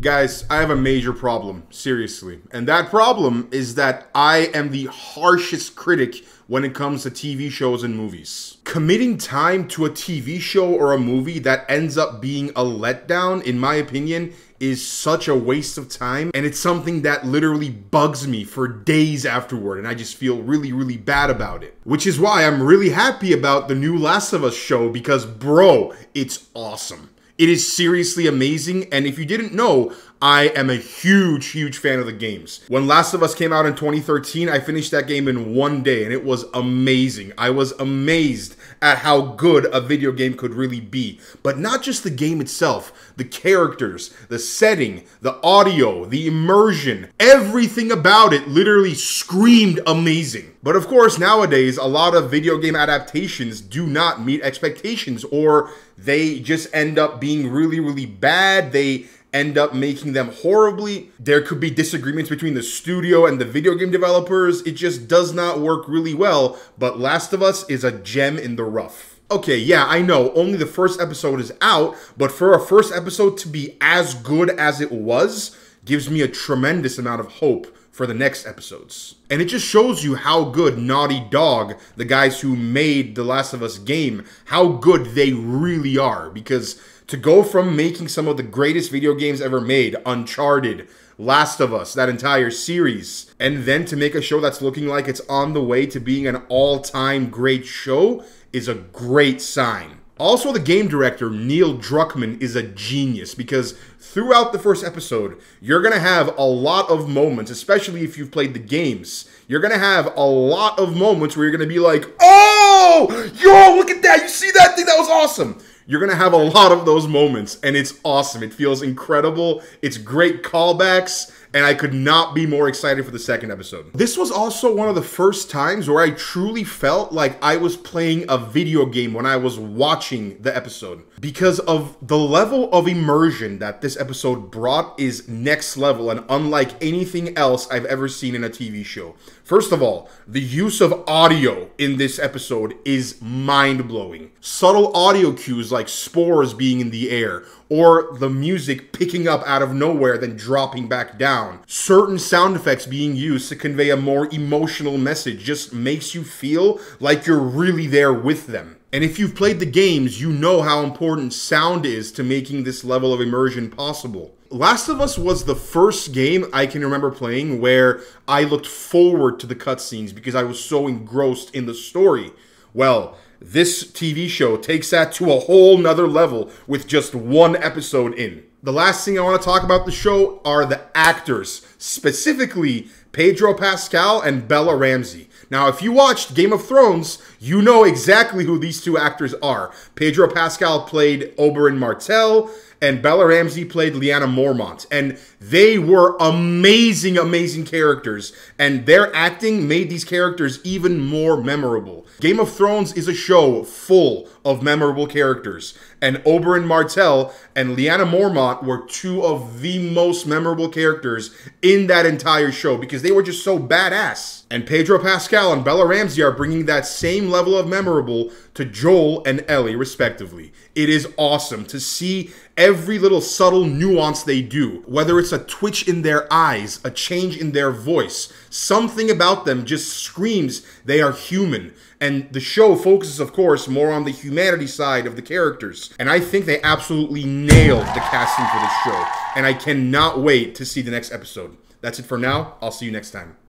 Guys, I have a major problem, seriously. And that problem is that I am the harshest critic when it comes to TV shows and movies. Committing time to a TV show or a movie that ends up being a letdown, in my opinion, is such a waste of time, and it's something that literally bugs me for days afterward, and I just feel really bad about it. Which is why I'm really happy about the new Last of Us show, because bro, it's awesome. It is seriously amazing, and if you didn't know, I am a huge fan of the games. When Last of Us came out in 2013, I finished that game in one day, and it was amazing. I was amazed at how good a video game could really be. But not just the game itself, the characters, the setting, the audio, the immersion, everything about it literally screamed amazing. But of course, nowadays, a lot of video game adaptations do not meet expectations, or they just end up being really bad. They end up making them horribly. There could be disagreements between the studio and the video game developers. It just does not work really well, but Last of Us is a gem in the rough. Okay, yeah, I know, only the first episode is out, but for a first episode to be as good as it was, gives me a tremendous amount of hope for the next episodes. And it just shows you how good Naughty Dog, the guys who made the Last of Us game, how good they really are. Because to go from making some of the greatest video games ever made, Uncharted, Last of Us, that entire series, and then to make a show that's looking like it's on the way to being an all-time great show is a great sign. Also, the game director, Neil Druckmann, is a genius, because throughout the first episode, you're going to have a lot of moments, especially if you've played the games. You're going to have a lot of moments where you're going to be like, oh, yo, look at that. You see that thing? That was awesome. You're going to have a lot of those moments, and it's awesome. It feels incredible. It's great callbacks, and I could not be more excited for the second episode. This was also one of the first times where I truly felt like I was playing a video game when I was watching the episode. Because of the level of immersion that this episode brought is next level and unlike anything else I've ever seen in a TV show. First of all, the use of audio in this episode is mind-blowing. Subtle audio cues like spores being in the air, or the music picking up out of nowhere then dropping back down. Certain sound effects being used to convey a more emotional message just makes you feel like you're really there with them. And if you've played the games, you know how important sound is to making this level of immersion possible. Last of Us was the first game I can remember playing where I looked forward to the cutscenes because I was so engrossed in the story. Well, this TV show takes that to a whole nother level with just one episode in. The last thing I want to talk about the show are the actors, specifically Pedro Pascal and Bella Ramsey. Now, if you watched Game of Thrones, you know exactly who these two actors are. Pedro Pascal played Oberyn Martell, and Bella Ramsey played Lyanna Mormont. And they were amazing characters. And their acting made these characters even more memorable. Game of Thrones is a show full of memorable characters. And Oberyn Martell and Lyanna Mormont were two of the most memorable characters in that entire show because they were just so badass. And Pedro Pascal and Bella Ramsey are bringing that same level of memorable to Joel and Ellie, respectively. It is awesome to see every little subtle nuance they do. Whether it's a twitch in their eyes, a change in their voice, something about them just screams they are human. And the show focuses, of course, more on the humanity side of the characters. And I think they absolutely nailed the casting for this show. And I cannot wait to see the next episode. That's it for now. I'll see you next time.